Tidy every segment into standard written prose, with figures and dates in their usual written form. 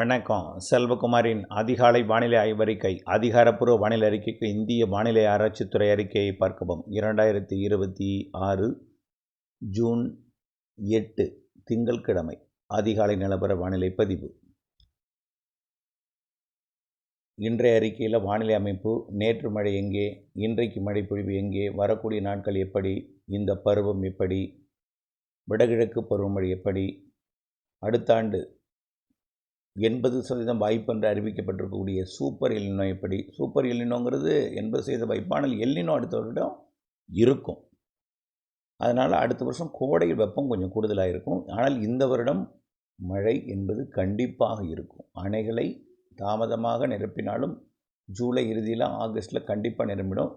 வணக்கம். செல்வகுமாரின் அதிகாலை வானிலை ஆய்வறிக்கை. அதிகாரப்பூர்வ வானிலை அறிக்கைக்கு இந்திய வானிலை ஆராய்ச்சித்துறை அறிக்கையை பார்க்கவும். 2026 ஜூன் 8 திங்கட்கிழமை அதிகாலை நிலவர வானிலை பதிவு. இன்றைய அறிக்கையில் வானிலை அமைப்பு: நேற்று மழை எங்கே, இன்றைக்கு மழை பொழிவு எங்கே, வரக்கூடிய நாட்கள் எப்படி, இந்த பருவம் எப்படி, வடகிழக்கு பருவமழை எப்படி, அடுத்த ஆண்டு 80% வாய்ப்பு என்று அறிவிக்கப்பட்டிருக்கக்கூடிய சூப்பர் எல்னினோ எப்படி. சூப்பர் எல்னினோங்கிறது 80% வாய்ப்பு, ஆனால் எல்னினோ அடுத்த வருடம் இருக்கும். அதனால் அடுத்த வருஷம் கோடையில் வெப்பம் கொஞ்சம் கூடுதலாக இருக்கும். ஆனால் இந்த வருடம் மழை என்பது கண்டிப்பாக இருக்கும். அணைகளை தாமதமாக நிரப்பினாலும் ஜூலை இறுதியில் ஆகஸ்ட்டில் கண்டிப்பாக நிரம்பிடும்.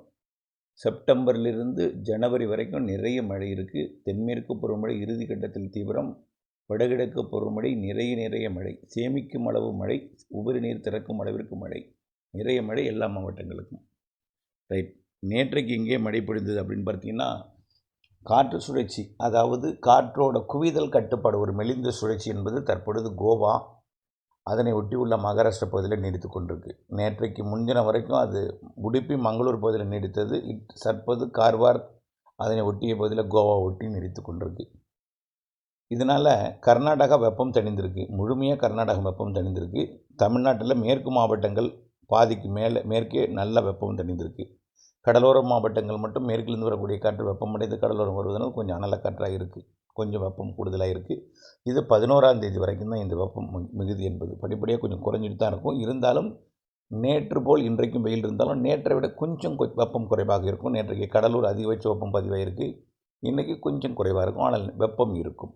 செப்டம்பரிலிருந்து ஜனவரி வரைக்கும் நிறைய மழை இருக்குது. தென்மேற்கு பருவமழை இறுதி கட்டத்தில் தீவிரம். வடகிழக்கு பருவமழை நிறைய மழை, சேமிக்கும் அளவு மழை, உபரி நீர் திறக்கும் அளவிற்கு மழை, நிறைய மழை எல்லா மாவட்டங்களுக்கும். ரைட். நேற்றைக்கு இங்கே மழை பொழிந்தது அப்படின்னு பார்த்தீங்கன்னா, காற்று சுழற்சி, அதாவது காற்றோட குவிதல் கட்டுப்பாடு, ஒரு மெலிந்த சுழற்சி என்பது தற்பொழுது கோவா அதனை ஒட்டியுள்ள மகாராஷ்டிரா பகுதியில் நீடித்து கொண்டிருக்கு. நேற்றைக்கு முன்தினம் வரைக்கும் அது உடுப்பி மங்களூர் பகுதியில் நீடித்தது. தற்போது கார்வார் அதனை ஒட்டிய பகுதியில் கோவா ஒட்டி நீடித்து கொண்டிருக்கு. இதனால் கர்நாடகா வெப்பம் தணிந்திருக்கு, முழுமையாக கர்நாடகா வெப்பம் தணிந்திருக்கு. தமிழ்நாட்டில் மேற்கு மாவட்டங்கள் பாதிக்கு மேற்கே நல்ல வெப்பம் தணிந்திருக்கு. கடலோர மாவட்டங்கள் மட்டும் மேற்கிலிருந்து வரக்கூடிய காற்று வெப்பமடைந்து கடலோரம் வருவதனால் கொஞ்சம் அனல காற்றாக இருக்குது, கொஞ்சம் வெப்பம் கூடுதலாக இருக்குது. இது 11ஆம் தேதி வரைக்கும் தான் இந்த வெப்பம் மிகுதி என்பது. படிப்படியாக கொஞ்சம் குறைஞ்சிட்டு தான் இருக்கும். இருந்தாலும் நேற்று போல் இன்றைக்கும் வெயில் இருந்தாலும் நேற்றை விட கொஞ்சம் வெப்பம் குறைவாக இருக்கும். நேற்றைக்கு கடலூர் அதிகபட்ச வெப்பம் பதிவாயிருக்கு, இன்றைக்கி கொஞ்சம் குறைவாக இருக்கும், ஆனால் வெப்பம் இருக்கும்.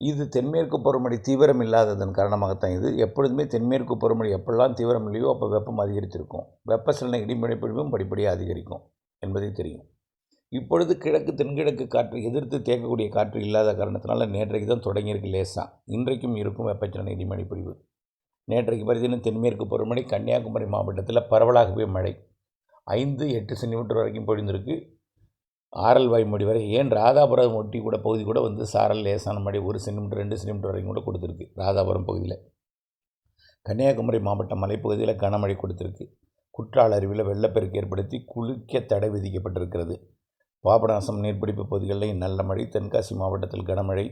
இது தென்மேற்கு பருவமழை தீவிரம் இல்லாததன் காரணமாகத்தான். இது எப்பொழுதுமே தென்மேற்கு பருவமழை எப்பெல்லாம் தீவிரம் இல்லையோ அப்போ வெப்பம் அதிகரித்திருக்கும். வெப்பசலன இடிமழை பொழிவும் படிப்படியாக அதிகரிக்கும் என்பதை தெரியும். இப்பொழுது கிழக்கு தென்கிழக்கு காற்று எதிர்த்து தேக்கக்கூடிய காற்று இல்லாத காரணத்தினால நேற்றைக்கு தான் தொடங்கியிருக்கு லேசாக. இன்றைக்கும் இருக்கும் வெப்பச்சலன இடிமழை பொழிவு. நேற்றைக்கு பார்த்தீங்கன்னா தென்மேற்கு பருவமழை கன்னியாகுமரி மாவட்டத்தில் பரவலாகவே மழை 5-8 சென்டிமீட்டர் வரைக்கும் பொழிந்திருக்கு. ஆரல்வாய் மொழி வரை, ஏன் ராதாபுரம் ஒட்டி கூட பகுதி கூட சாரல் லேசான மழை 1 சென்டிமீட்டர் 2 சென்டிமீட்டர் வரைக்கும் கூட கொடுத்துருக்கு. ராதாபுரம் பகுதியில், கன்னியாகுமரி மாவட்ட மலைப்பகுதியில் கனமழை கொடுத்துருக்கு. குற்றால அருவியில் வெள்ளப்பெருக்கு ஏற்படுத்தி குளிக்க தடை விதிக்கப்பட்டிருக்கிறது. பாபநாசம் நீர்பிடிப்பு பகுதிகளில் நல்ல மழை. தென்காசி மாவட்டத்தில் கனமழை,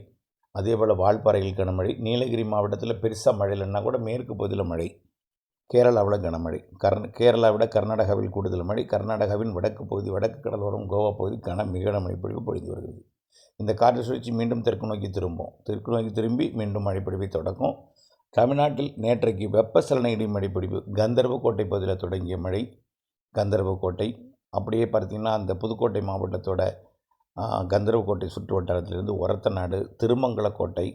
அதேபோல் வால்பாறையில் கனமழை. நீலகிரி மாவட்டத்தில் பெருசாக மழை இல்லைன்னா கூட மேற்கு பகுதியில் மழை. கேரளாவில் கனமழை. கேரளாவை விட கர்நாடகாவில் கூடுதல் மழை. கர்நாடகாவின் வடக்கு பகுதி, வடக்கு கடலோரம், கோவா பகுதி மிக மழை பொழிவு பொழிந்து வருகிறது. இந்த காற்று சுழற்சி மீண்டும் தெற்கு நோக்கி திரும்பி மீண்டும் மழை பொழிவை தொடக்கும். தமிழ்நாட்டில் நேற்றைக்கு வெப்பசலன இடிமழை பொழிவு கந்தர்வக்கோட்டை பகுதியில் தொடங்கிய மழை. கந்தர்வக்கோட்டை அப்படியே பார்த்திங்கன்னா அந்த புதுக்கோட்டை மாவட்டத்தோட கந்தர்வக்கோட்டை சுற்று வட்டாரத்திலிருந்து ஒரத்தநாடு, திருமங்கலக்கோட்டை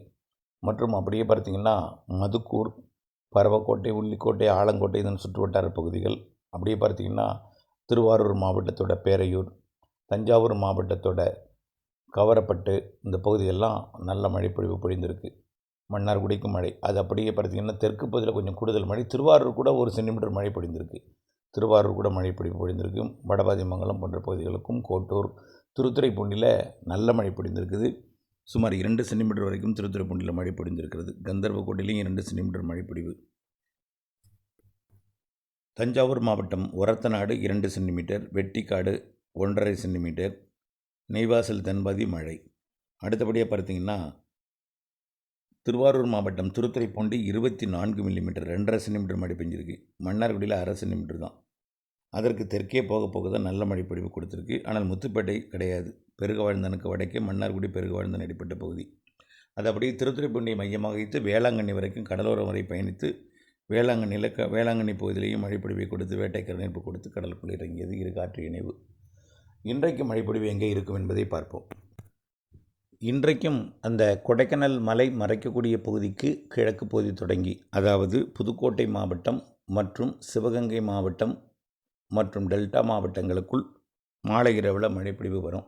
மற்றும் அப்படியே பார்த்திங்கன்னா மதுக்கூர், பரவக்கோட்டை, உள்ளிக்கோட்டை, ஆலங்கோட்டை இதன் சுற்றுவட்டார பகுதிகள். அப்படியே பார்த்திங்கன்னா திருவாரூர் மாவட்டத்தோட பேரையூர், தஞ்சாவூர் மாவட்டத்தோட கவரப்பட்டு இந்த பகுதியெல்லாம் நல்ல மழை பொழிவு பொழிந்திருக்கு. மன்னார்குடிக்கும் மழை. அது அப்படியே பார்த்திங்கன்னா தெற்கு பகுதியில் கொஞ்சம் கூடுதல் மழை. திருவாரூர் கூட 1 சென்டிமீட்டர் மழை பொழிந்திருக்கு. திருவாரூர் கூட மழை பொழிவு பொழிந்திருக்கு. வடபாதிமங்கலம் போன்ற பகுதிகளுக்கும், கோட்டூர், திருத்துறைப்பூண்டியில் நல்ல மழை பொழிந்திருக்குது. சுமார் 2 சென்டிமீட்டர் வரைக்கும் திருத்துறைப்பூண்டியில் மழை பொழிந்திருக்கிறது. கந்தர்வக்கோட்டையிலையும் 2 சென்டிமீட்டர் மழை பொழிவு. தஞ்சாவூர் மாவட்டம் ஒரத்தநாடு 2 சென்டிமீட்டர், வெட்டிக்காடு 1.5 சென்டிமீட்டர், நெய்வாசல் தென்பாதி மழை. அடுத்தபடியாக பார்த்திங்கன்னா திருவாரூர் மாவட்டம் திருத்துறைப்பூண்டி 24 மில்லிமீட்டர் 2.5 சென்டிமீட்டர் மழை பெஞ்சிருக்கு. மன்னார்குடியில் 1/2 சென்டிமீட்டர் தான். அதற்கு தெற்கே போக தான் நல்ல மழை பொழிவு கொடுத்துருக்கு. ஆனால் முத்துப்பேட்டை கிடையாது. பெருகவாழ்ந்தனுக்கு வடக்கே மன்னார்குடி பெருகவாழ்ந்தன் அடிப்பட்ட பகுதி. அது அப்படியே திருத்துறைப்பூண்டியை மையமாக வைத்து வேளாங்கண்ணி வரைக்கும் கடலோரம் வரை பயணித்து வேளாங்கண்ணி பகுதியிலேயும் மழைப்பொழிவை கொடுத்து வேட்டைக்கரை இணைப்பு கொடுத்து கடலுக்குள் இறங்கியது இரு காற்று இணைவு. இன்றைக்கு மழைப்பொழிவு எங்கே இருக்கும் என்பதை பார்ப்போம். இன்றைக்கும் அந்த கொடைக்கானல் மலை மறைக்கக்கூடிய பகுதிக்கு கிழக்கு பகுதி தொடங்கி, அதாவது புதுக்கோட்டை மாவட்டம் மற்றும் சிவகங்கை மாவட்டம் மற்றும் டெல்டா மாவட்டங்களுக்குள் மாலை இரவில் மழைப்பொழிவு வரும்.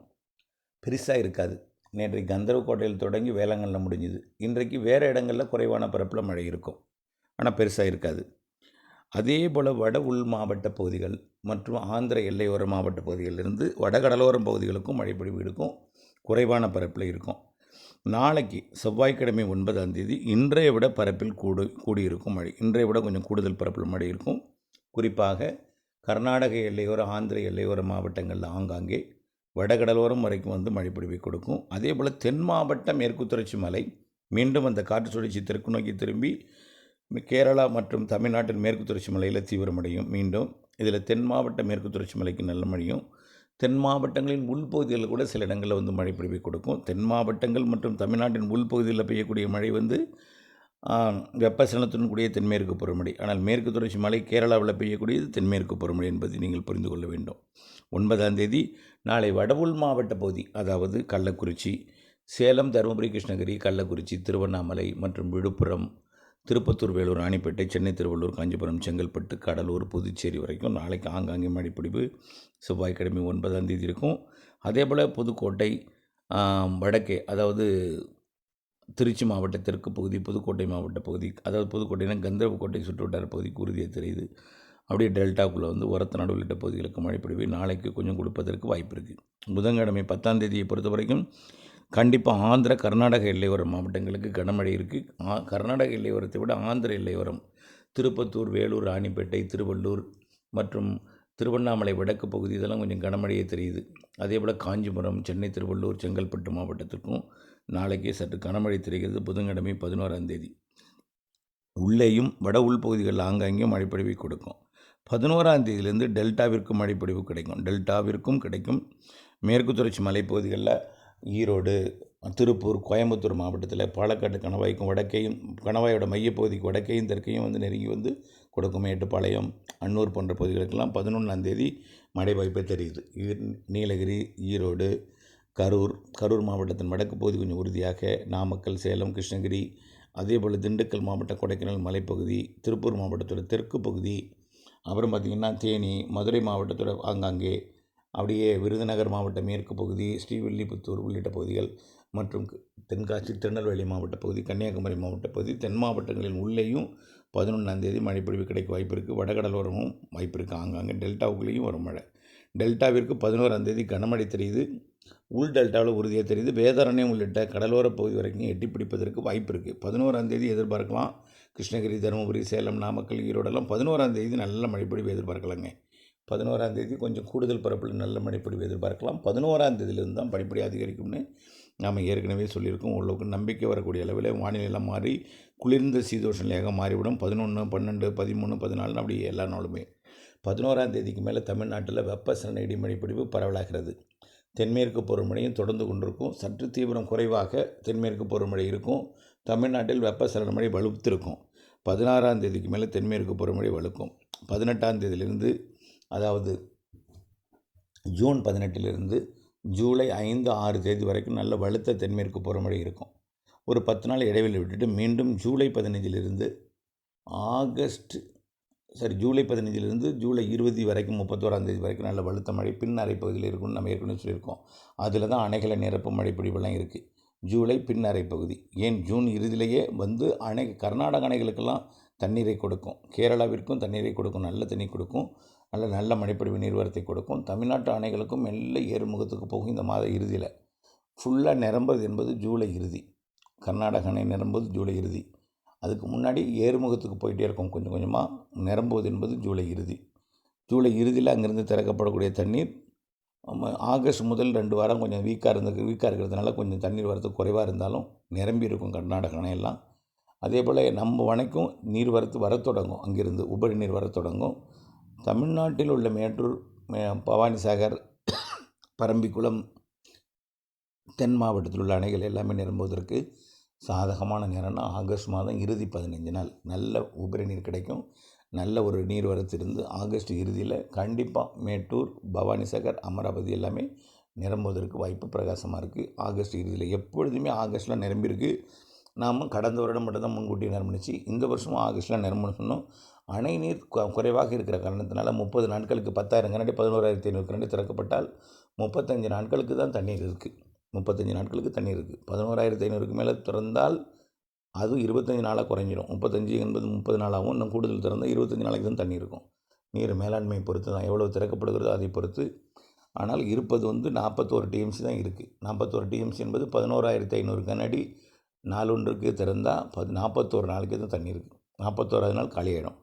பெருசாக இருக்காது. நேற்றைக்கு கந்தர்வக்கோட்டையில் தொடங்கி வேளாங்கண்ணில் முடிஞ்சுது. இன்றைக்கு வேறு இடங்களில் குறைவான பரப்பில் மழை இருக்கும், ஆனால் பெருசாக இருக்காது. அதே போல் வட உள் மாவட்ட பகுதிகள் மற்றும் ஆந்திர எல்லையோர மாவட்ட பகுதிகளிலிருந்து வடகடலோரம் பகுதிகளுக்கும் மழைப்பொழிவு இருக்கும், குறைவான பரப்பில் இருக்கும். நாளைக்கு செவ்வாய்க்கிழமை 9ஆம் தேதி இன்றைய விட பரப்பில் கூடியிருக்கும் மழை. இன்றைய விட கொஞ்சம் கூடுதல் பரப்பில் மழை இருக்கும். குறிப்பாக கர்நாடக எல்லையோர, ஆந்திர எல்லையோர மாவட்டங்களில் ஆங்காங்கே வடகடலோரம் வரைக்கும் வந்து மழை பொழிவை கொடுக்கும். அதே போல் தென் மாவட்ட மேற்கு தொடர்ச்சி மலை மீண்டும் அந்த காற்று சுழற்சி தெற்கு நோக்கி திரும்பி கேரளா மற்றும் தமிழ்நாட்டின் மேற்கு தொடர்ச்சி மலையில் தீவிரமடையும். மீண்டும் இதில் தென் மாவட்ட மேற்கு தொடர்ச்சி மலைக்கு நல்ல மழையும், தென் மாவட்டங்களின் உள்பகுதிகளில் கூட சில இடங்களில் வந்து மழை பொழிவை கொடுக்கும். தென் மாவட்டங்கள் மற்றும் தமிழ்நாட்டின் உள்பகுதியில் பெய்யக்கூடிய மழை வந்து வெப்பசலனத்துடன் கூடிய தென்மேற்கு பருவமழை. ஆனால் மேற்கு தொடர்ச்சி மலை கேரளாவில் பெய்யக்கூடியது தென்மேற்கு பருவமழை என்பதை நீங்கள் புரிந்து கொள்ள வேண்டும். 9ஆம் தேதி நாளை வடவுள் மாவட்ட பகுதி, அதாவது கள்ளக்குறிச்சி, சேலம், தருமபுரி, கிருஷ்ணகிரி, கள்ளக்குறிச்சி, திருவண்ணாமலை மற்றும் விழுப்புரம், திருப்பத்தூர், வேலூர், ராணிப்பேட்டை, சென்னை, திருவள்ளூர், காஞ்சிபுரம், செங்கல்பட்டு, கடலூர், புதுச்சேரி வரைக்கும் நாளைக்கு ஆங்காங்கே மழைப்பிடிப்பு செவ்வாய்க்கிழமை 9ஆம் தேதி இருக்கும். அதே போல் புதுக்கோட்டை வடக்கே, அதாவது திருச்சி மாவட்ட தெற்கு பகுதி, புதுக்கோட்டை மாவட்ட பகுதி, அதாவது புதுக்கோட்டைனா கந்தர்வக்கோட்டை சுற்றுவட்டார பகுதிக்கு உறுதியாக தெரியுது. அப்படியே டெல்டாக்குள்ளே வந்து ஒரத்தநாடு உள்ளிட்ட பகுதிகளுக்கு மழைப்பொழிவு நாளைக்கு கொஞ்சம் கொடுப்பதற்கு வாய்ப்பு இருக்குது. புதன்கிழமை 10ஆம் தேதியை பொறுத்த வரைக்கும் கண்டிப்பாக ஆந்திர, கர்நாடக எல்லையோர மாவட்டங்களுக்கு கனமழை இருக்குது. கர்நாடக எல்லையோரத்தை விட ஆந்திர எல்லையோரம் திருப்பத்தூர், வேலூர், ராணிப்பேட்டை, திருவள்ளூர் மற்றும் திருவண்ணாமலை வடக்கு பகுதி இதெல்லாம் கொஞ்சம் கனமழையே தெரியுது. அதே போல் காஞ்சிபுரம், சென்னை, திருவள்ளூர், செங்கல்பட்டு மாவட்டத்திற்கும் நாளைக்கே சற்று கனமழை தெரிகிறது. புதன்கிழமை 11ஆம் தேதி உள்ளேயும் வட உள்பகுதிகளில் ஆங்காங்கே மழைப்பொழிவை கொடுக்கும். 11ஆம் தேதியிலிருந்து டெல்டாவிற்கு மழைப்பொழிவு கிடைக்கும். டெல்டாவிற்கும் கிடைக்கும். மேற்கு தொடர்ச்சி மலைப்பகுதிகளில் ஈரோடு, திருப்பூர், கோயம்புத்தூர் மாவட்டத்தில் பாலக்காட்டு கணவாய்க்கும் வடக்கையும், கணவாயோட மையப்பகுதிக்கு வடக்கையும் தெற்கையும் வந்து நெருங்கி வந்து கொடுக்கும். மேட்டுப்பாளையம், அன்னூர் போன்ற பகுதிகளுக்கெல்லாம் 11ஆம் தேதி மழை வாய்ப்பே தெரியுது. நீலகிரி, ஈரோடு, கரூர் மாவட்டத்தின் வடக்கு பகுதி கொஞ்சம் உறுதியாக, நாமக்கல், சேலம், கிருஷ்ணகிரி, அதே போல் திண்டுக்கல் மாவட்டம், கொடைக்கானல் மலைப்பகுதி, திருப்பூர் மாவட்டத்தோட தெற்கு பகுதி, அப்புறம் பார்த்திங்கன்னா தேனி, மதுரை மாவட்டத்தோட ஆங்காங்கே, அப்படியே விருதுநகர் மாவட்ட மேற்கு பகுதி, ஸ்ரீவில்லிபுத்தூர் உள்ளிட்ட பகுதிகள் மற்றும் தென்காசி, திருநெல்வேலி மாவட்ட பகுதி, கன்னியாகுமரி மாவட்ட பகுதி, தென் மாவட்டங்களின் உள்ளேயும் 11ஆம் தேதி மழைப்பொழிவு கிடைக்க வாய்ப்பு இருக்குது. வடகடலோரமும் வாய்ப்பு இருக்குது. ஆங்காங்கே டெல்டாவுக்குள்ளேயும் வரும் மழை. டெல்டாவிற்கு 11ஆம் தேதி கனமழை தெரியுது. உள் டெல்டாவில் உறுதியாக தெரியுது. வேதாரண்யம் உள்ளிட்ட கடலோர பகுதி வரைக்கும் எட்டி பிடிப்பதற்கு வாய்ப்பு இருக்குது. 11ஆம் தேதி எதிர்பார்க்கலாம். கிருஷ்ணகிரி, தருமபுரி, சேலம், நாமக்கல், ஈரோடெல்லாம் 11ஆம் தேதி நல்ல மழைப்பொழிவு எதிர்பார்க்கலாங்க. 11ஆம் தேதி கொஞ்சம் கூடுதல் பரப்பில் நல்ல மழைப்பொழிவு எதிர்பார்க்கலாம். 11ஆம் தேதியிலிருந்து தான் படிப்படி அதிகரிக்கும்னு நாம் ஏற்கனவே சொல்லியிருக்கோம். ஓரளவுக்கு நம்பிக்கை வரக்கூடிய அளவில் வானிலையெல்லாம் மாறி குளிர்ந்த சீதோஷ நிலையாக மாறிவிடும். 11, 12, 13, 14 அப்படி எல்லா நாளுமே. 11ஆம் தேதிக்கு மேலே தமிழ்நாட்டில் வெப்பசலன இடிமழைப்பொழிவு பரவலாகிறது. தென்மேற்கு பருவமழையும் தொடர்ந்து கொண்டிருக்கும். சற்று தீவிரம் குறைவாக தென்மேற்கு பருவமழை இருக்கும். தமிழ்நாட்டில் வெப்பசலன மழை வலுத்திருக்கும். 16ஆம் தேதிக்கு மேலே தென்மேற்கு பருவமழை வலுக்கும். 18ஆம் தேதியிலிருந்து, அதாவது ஜூன் 18லிருந்து ஜூலை 5, 6 தேதி வரைக்கும் நல்ல வலுத்த தென்மேற்கு பருவமழை இருக்கும். ஒரு 10 நாள் இடைவெளி விட்டுட்டு மீண்டும் ஜூலை 15லிருந்து ஜூலை 15லிருந்து ஜூலை 20 வரைக்கும் 31ஆம் தேதி வரைக்கும் நல்ல வலுத்த மழை பின் அரை பகுதியில் இருக்கும்னு நம்ம ஏற்கனவே சொல்லியிருக்கோம். அதில் தான் அணைகளை நிரப்பும் மழைப்பொழிவெல்லாம் இருக்குது. ஜூலை பின் அரை பகுதி, ஏன் ஜூன் இறுதியிலேயே வந்து கர்நாடக அணைகளுக்கெல்லாம் தண்ணீரை கொடுக்கும். கேரளாவிற்கும் தண்ணீரை கொடுக்கும். நல்ல தண்ணி கொடுக்கும். நல்ல மழைப்பொழிவு நீர்வரத்தை கொடுக்கும். தமிழ்நாட்டு அணைகளுக்கும் மெல்ல ஏறுமுகத்துக்கு போகும். இந்த மாத இறுதியில் ஃபுல்லாக நிரம்புறது என்பது ஜூலை இறுதி. கர்நாடக அணை நிரம்புவது ஜூலை இறுதி. அதுக்கு முன்னாடி ஏறுமுகத்துக்கு போயிட்டே இருக்கும். கொஞ்சம் கொஞ்சமாக நிரம்புவது என்பது ஜூலை இறுதி. ஜூலை இறுதியில் அங்கேருந்து திறக்கப்படக்கூடிய தண்ணீர் ஆகஸ்ட் முதல் 2 வாரம் கொஞ்சம் வீக்காக இருக்கிறதுனால கொஞ்சம் தண்ணீர் வரத்து குறைவாக இருந்தாலும் நிரம்பி இருக்கும் கர்நாடக அணையெல்லாம். அதே போல் நம்ம அணைக்கும் நீர்வரத்து வரத் தொடங்கும். அங்கிருந்து உபரி நீர் வரத் தொடங்கும். தமிழ்நாட்டில் உள்ள மேட்டூர், பவானிசாகர், பரம்பிக்குளம், தென் மாவட்டத்தில் உள்ள அணைகள் எல்லாமே நிரம்புவதற்கு சாதகமான நேரம்னா ஆகஸ்ட் மாதம் இறுதி 15 நாள் நல்ல உபரி நீர் கிடைக்கும். நல்ல ஒரு நீர்வரத்து இருந்து ஆகஸ்ட் இறுதியில் கண்டிப்பாக மேட்டூர், பவானிசாகர், அமராவதி எல்லாமே நிரம்புவதற்கு வாய்ப்பு பிரகாசமாக இருக்குது. ஆகஸ்ட் இறுதியில் எப்பொழுதுமே ஆகஸ்ட்டில் நிரம்பியிருக்கு. நாம் கடந்த வருடம் மட்டும்தான் முன்கூட்டி நிரம்பிச்சு. இந்த வருஷமும் ஆகஸ்ட்டில் நிரம்புன்னு சொன்னோம். அணை நீர் குறைவாக இருக்கிற காரணத்தினால 30 நாட்களுக்கு 10,000 கனடி 11,500 கனடி திறக்கப்பட்டால் 35 நாட்களுக்கு தான் தண்ணீர் இருக்குது. 35 நாட்களுக்கு தண்ணீர் இருக்குது. 11,500க்கு மேலே திறந்தால் அது 25 நாளாக குறைஞ்சிடும். 35 என்பது 30 நாளாகவும், இன்னும் கூடுதல் திறந்தால் 25 நாளைக்கு தான் தண்ணி இருக்கும். நீர் மேலாண்மை பொறுத்து தான், எவ்வளோ திறக்கப்படுகிறதோ அதை பொறுத்து. ஆனால் இருப்பது 41 டிஎம்சி தான் இருக்குது. 41 டிஎம்சி என்பது 11,500 கனஅடி நாளொன்றுக்கு திறந்தால் 41 நாளைக்கு தான் தண்ணி இருக்குது. 41வது நாள் காலியாகிடும்.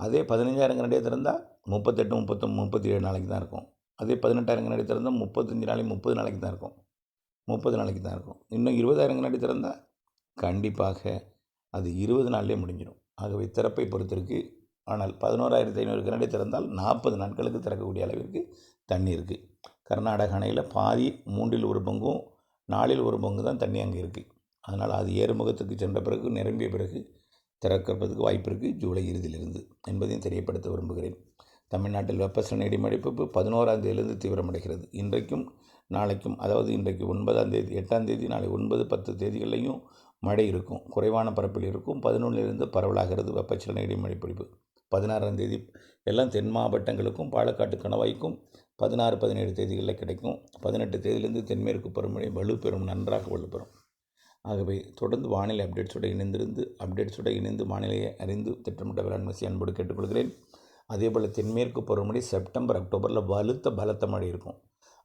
அதே 15,000 கனஅடியாக திறந்தால் 38, 37 நாளைக்கு தான் இருக்கும். அதே 18,000 கனஅடி திறந்தால் 35 நாளைக்கு 30 நாளைக்கு தான் இருக்கும். 30 நாளைக்கு தான் இருக்கும். இன்னும் 20,000 கனஅடி திறந்தால் கண்டிப்பாக அது 20 நாள்லேயே முடிஞ்சிடும். ஆகவே திறப்பை பொறுத்து இருக்குது. ஆனால் 11,500 கனஅடி திறந்தால் 40 நாட்களுக்கு திறக்கக்கூடிய அளவிற்கு தண்ணி இருக்குது. கர்நாடக அணையில் பாதி 3இல் 1 பங்கும் 4இல் 1 பங்கு தான் தண்ணி அங்கே இருக்குது. அதனால் அது ஏறுமுகத்துக்கு சென்ற பிறகு நிரம்பிய பிறகு திறக்கிறதுக்கு வாய்ப்பு இருக்குது ஜூலை இறுதியிலிருந்து என்பதையும் தெரியப்படுத்த விரும்புகிறேன். தமிழ்நாட்டில் வெப்பசலன இடிமழைப்பு 11ஆம் தேதியிலிருந்து தீவிரமடைகிறது. இன்றைக்கும் நாளைக்கும், அதாவது இன்றைக்கு 9ஆம் தேதி 8ஆம் தேதி, நாளை 9, 10 தேதிகள்லையும் மழை இருக்கும். குறைவான பரப்பில் இருக்கும். 11லிருந்து பரவலாகிறது வெப்பசலன இடிமழைப்பிடிப்பு. 16ஆம் தேதி எல்லாம் தென் மாவட்டங்களுக்கும் பாலக்காட்டு கணவாய்க்கும் 16, 17 தேதிகளில் கிடைக்கும். 18 தேதியிலிருந்து தென்மேற்கு பருவமழை வலுப்பெறும், நன்றாக வலுப்பெறும். ஆகவே தொடர்ந்து வானிலை அப்டேட்ஸோடு இணைந்து வானிலையை அறிந்து திட்டமிட்ட வேளாண்மை அன்போடு கேட்டுக்கொள்கிறேன். அதேபோல் தென்மேற்கு பருவமழை செப்டம்பர், அக்டோபரில் பலத்த மழை இருக்கும்.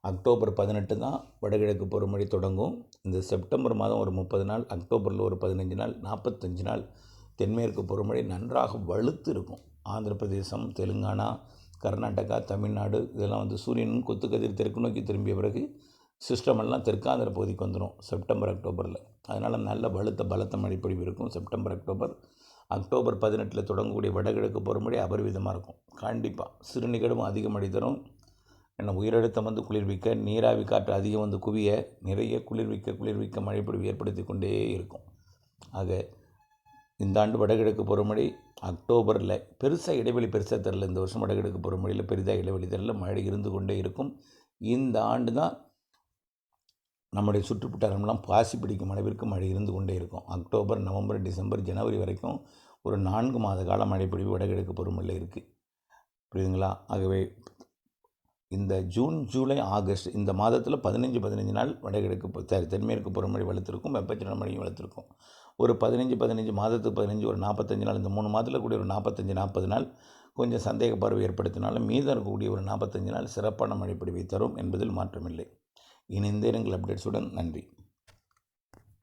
அக்டோபர் 18 தான் வடகிழக்கு பருவமழை தொடங்கும். இந்த செப்டம்பர் மாதம் ஒரு 30 நாள், அக்டோபரில் ஒரு 15 நாள், 45 நாள் தென்மேற்கு பருவமழை நன்றாக வலுத்து இருக்கும். ஆந்திர பிரதேசம், தெலுங்கானா, கர்நாடகா, தமிழ்நாடு இதெல்லாம் சூரியனும் கொத்துக்கதிர் தெற்கு நோக்கி திரும்பிய பிறகு சிஸ்டமெல்லாம் தெற்காந்திர பகுதிக்கு வந்துடும் செப்டம்பர், அக்டோபரில். அதனால் நல்ல பலத்த மழைப்பொழிவு இருக்கும் செப்டம்பர், அக்டோபர். அக்டோபர் 18 தொடங்கக்கூடிய வடகிழக்கு பருவமழை அபரிவிதமாக இருக்கும். கண்டிப்பாக சிறுநிகழ்வும் அதிக மழை தரும். ஏன்னா உயரழுத்தம் குளிர்விக்க, நீராவி காற்று அதிகம் குவிய நிறைய குளிர்விக்க மழைப்பொழிவு ஏற்படுத்தி கொண்டே இருக்கும். ஆக இந்த ஆண்டு வடகிழக்கு பருவமழை அக்டோபரில் இடைவெளி பெருசாக தெரில. இந்த வருஷம் வடகிழக்கு பருவமழையில் பெரிதாக இடைவெளி தெரில. மழை இருந்து கொண்டே இருக்கும். இந்த ஆண்டு தான் நம்முடைய சுற்றுப்புட்டாரம்லாம் பாசி பிடிக்கும் அளவிற்கு மழை இருந்து கொண்டே இருக்கும். அக்டோபர், நவம்பர், டிசம்பர், ஜனவரி வரைக்கும் ஒரு 4 மாத கால மழைப்பொழிவு வடகிழக்கு பருவமழையில் இருக்குது. புரியுதுங்களா? ஆகவே இந்த ஜூன், ஜூலை, ஆகஸ்ட் இந்த மாதத்தில் 15 நாள் வடகிழக்கு தென்மேற்கு பருவமழை வலுத்திருக்கும். வெப்பச்சலன மழையும் வலுத்திருக்கும். ஒரு 15 மாதத்துக்கு 15 ஒரு 45 நாள், இந்த 3 மாதத்தில் கூடிய ஒரு 45-40 நாள் கொஞ்சம் சந்தேக பார்வை ஏற்படுத்தினாலும் மீதம் இருக்கக்கூடிய ஒரு 45 நாள் சிறப்பான மழைப்பொழிவை தரும் என்பதில் மாற்றமில்லை. இணைந்தேருங்கள் அப்டேட்ஸுடன். நன்றி.